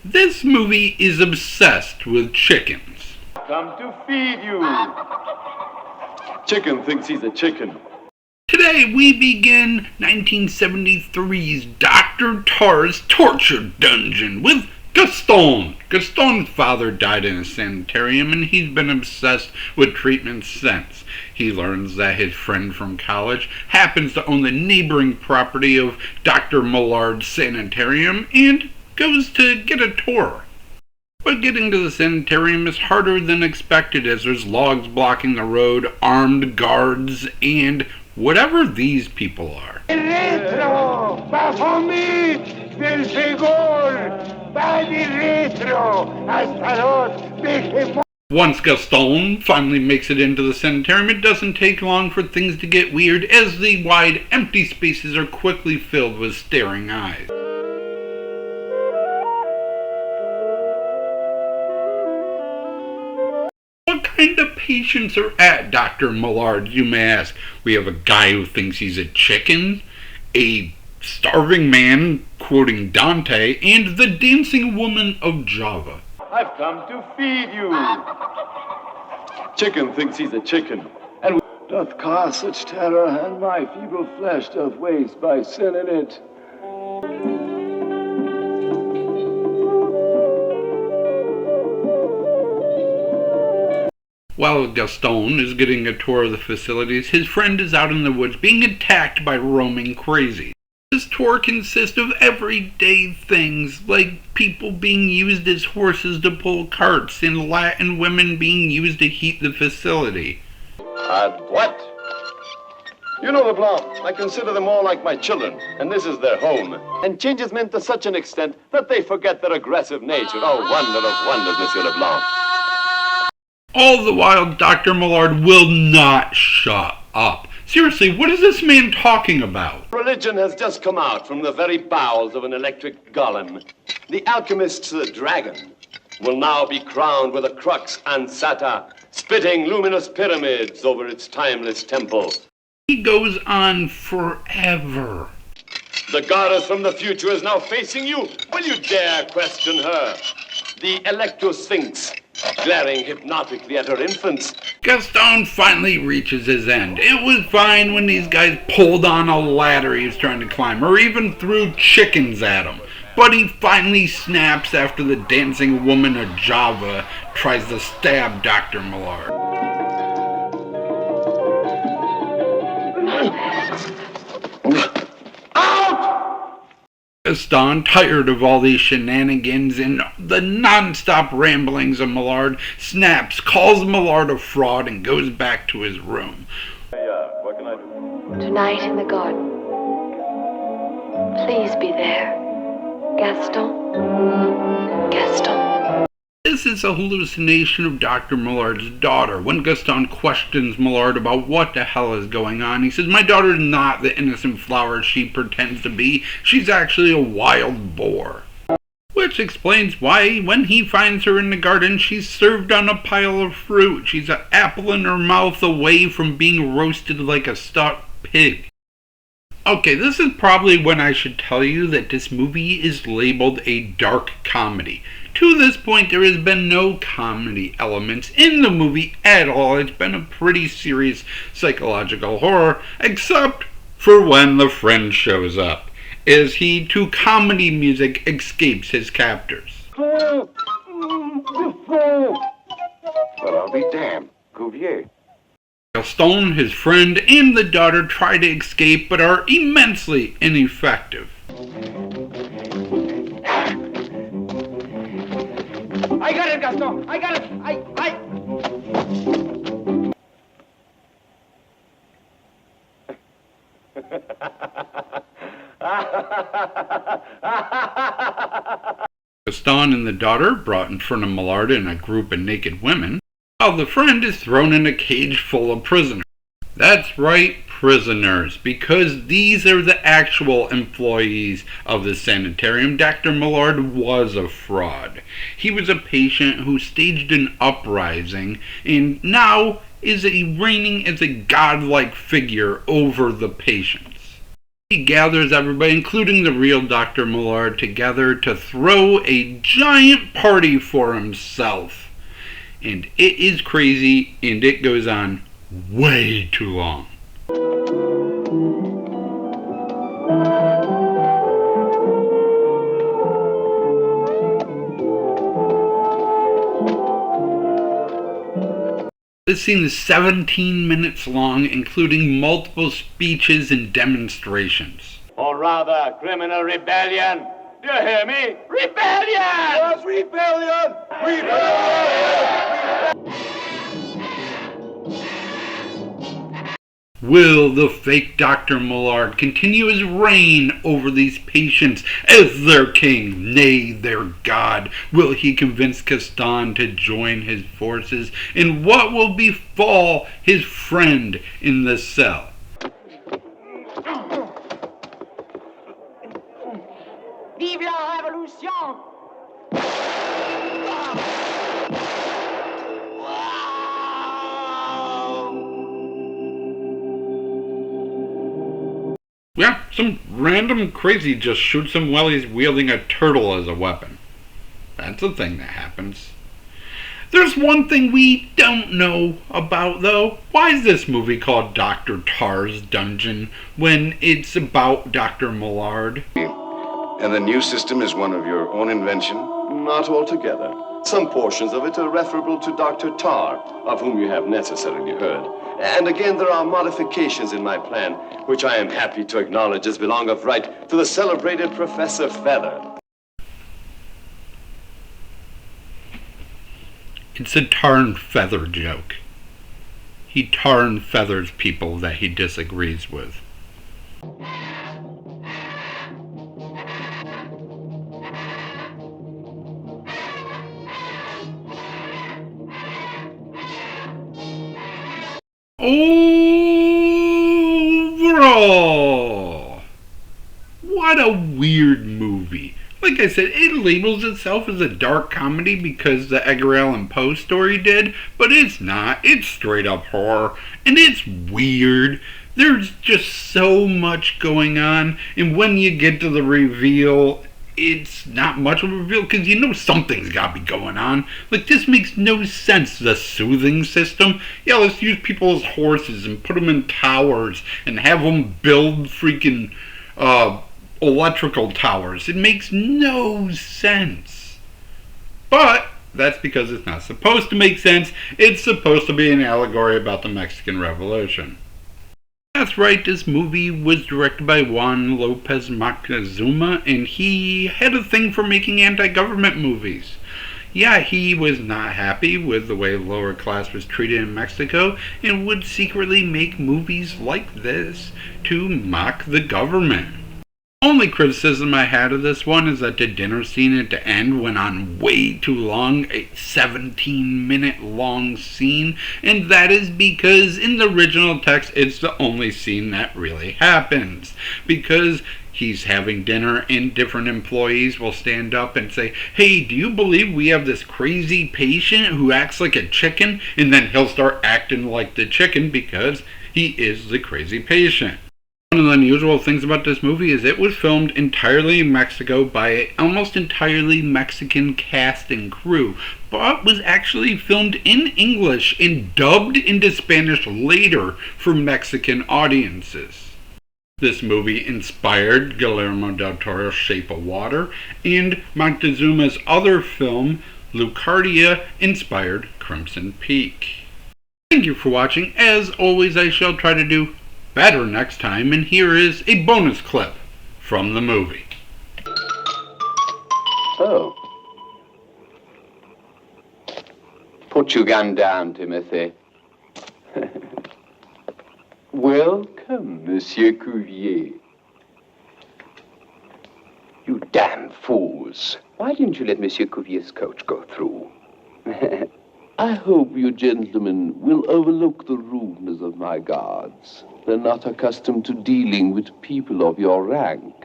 This movie is obsessed with chickens. Come to feed you. Chicken thinks he's a chicken. Today we begin 1973's Dr. Tarr's torture dungeon with Gaston. Gaston's father died in a sanitarium and he's been obsessed with treatment since. He learns that his friend from college happens to own the neighboring property of Dr. Maillard's sanitarium and goes to get a tour. But getting to the sanitarium is harder than expected as there's logs blocking the road, armed guards, and whatever these people are. Retro! Baphomet! Belfegor! Badi retro! Astarot! Behemoth! Once Gaston finally makes it into the sanitarium, it doesn't take long for things to get weird as the wide, empty spaces are quickly filled with staring eyes. What kind of patients are at Dr. Maillard, you may ask? We have a guy who thinks he's a chicken, a starving man quoting Dante, and the dancing woman of Java. I've come to feed you. Chicken thinks he's a chicken. And doth cause such terror, and my feeble flesh doth waste by sin in it. While Gaston is getting a tour of the facilities, his friend is out in the woods being attacked by roaming crazies. This tour consists of everyday things, like people being used as horses to pull carts and Latin women being used to heat the facility. What? You know, LeBlanc, I consider them all like my children, and this is their home. And change is meant to such an extent that they forget their aggressive nature. Oh, wonder of wonders, Monsieur LeBlanc. All the while, Dr. Maillard will not shut up. Seriously, what is this man talking about? Religion has just come out from the very bowels of an electric golem. The alchemist's dragon will now be crowned with a crux ansata, spitting luminous pyramids over its timeless temple. He goes on forever. The goddess from the future is now facing you. Will you dare question her? The Electro-Sphinx, glaring hypnotically at her infants. Gaston finally reaches his end. It was fine when these guys pulled on a ladder he was trying to climb, or even threw chickens at him. But he finally snaps after the dancing woman of Java tries to stab Dr. Maillard. Gaston, tired of all these shenanigans and the non-stop ramblings of Maillard, snaps, calls Maillard a fraud, and goes back to his room. What can I do? Tonight in the garden. Please be there. Gaston. Gaston. This is a hallucination of Dr. Maillard's daughter. When Gaston questions Maillard about what the hell is going on, he says, "My daughter is not the innocent flower she pretends to be. She's actually a wild boar." Which explains why, when he finds her in the garden, she's served on a pile of fruit. She's an apple in her mouth away from being roasted like a stuck pig. Okay, this is probably when I should tell you that this movie is labeled a dark comedy. To this point, there has been no comedy elements in the movie at all. It's been a pretty serious psychological horror, except for when the friend shows up, as he, to comedy music, escapes his captors. Well, I'll be damned. Cuvier. Gaston, his friend, and the daughter try to escape, but are immensely ineffective. I got it, Gaston! I got it! Gaston and the daughter brought in front of Maillard and a group of naked women, while the friend is thrown in a cage full of prisoners. That's right, prisoners, because these are the actual employees of the sanitarium. Dr. Maillard was a fraud. He was a patient who staged an uprising and now is reigning as a godlike figure over the patients. He gathers everybody, including the real Dr. Maillard, together to throw a giant party for himself. And it is crazy, and it goes on way too long. This scene is 17 minutes long, including multiple speeches and demonstrations. Or rather, criminal rebellion. Do you hear me? Rebellion! Yes, rebellion! Rebellion! Will the fake Dr. Maillard continue his reign over these patients as their king, nay, their god? Will he convince Gaston to join his forces? And what will befall his friend in the cell? Vive la révolution! Yeah, some random crazy just shoots him while he's wielding a turtle as a weapon. That's a thing that happens. There's one thing we don't know about, though. Why is this movie called Dr. Tarr's Dungeon when it's about Dr. Maillard? And the new system is one of your own invention? Not altogether. Some portions of it are referable to Dr. Tarr, of whom you have necessarily heard. And again, there are modifications in my plan, which I am happy to acknowledge as belong of right to the celebrated Professor Feather. It's a tar and feather joke. He tar and feathers people that he disagrees with. Overall, what a weird movie. Like I said, it labels itself as a dark comedy because the Edgar Allan Poe story did, but it's not. It's straight up horror, and it's weird. There's just so much going on, and when you get to the reveal, it's not much of a reveal because you know something's got to be going on. Like, this makes no sense. The soothing system? Yeah, let's use people as horses and put them in towers and have them build freaking electrical towers. It makes no sense. But that's because it's not supposed to make sense. It's supposed to be an allegory about the Mexican Revolution. That's right, this movie was directed by Juan Lopez Moctezuma, and he had a thing for making anti-government movies. Yeah, he was not happy with the way the lower class was treated in Mexico, and would secretly make movies like this to mock the government. Only criticism I had of this one is that the dinner scene at the end went on way too long, a 17-minute long scene, and that is because in the original text it's the only scene that really happens. Because he's having dinner and different employees will stand up and say, "Hey, do you believe we have this crazy patient who acts like a chicken?" And then he'll start acting like the chicken because he is the crazy patient. One of the unusual things about this movie is it was filmed entirely in Mexico by an almost entirely Mexican cast and crew, but was actually filmed in English and dubbed into Spanish later for Mexican audiences. This movie inspired Guillermo del Toro's Shape of Water, and Montezuma's other film, Lucardia, inspired Crimson Peak. Thank you for watching. As always, I shall try to do better next time, and here is a bonus clip from the movie. Oh. Put your gun down, Timothy. Welcome, Monsieur Cuvier. You damn fools. Why didn't you let Monsieur Cuvier's coach go through? I hope you gentlemen will overlook the rudeness of my guards. They're not accustomed to dealing with people of your rank.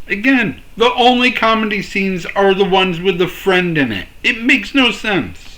Again, the only comedy scenes are the ones with the friend in it. It makes no sense.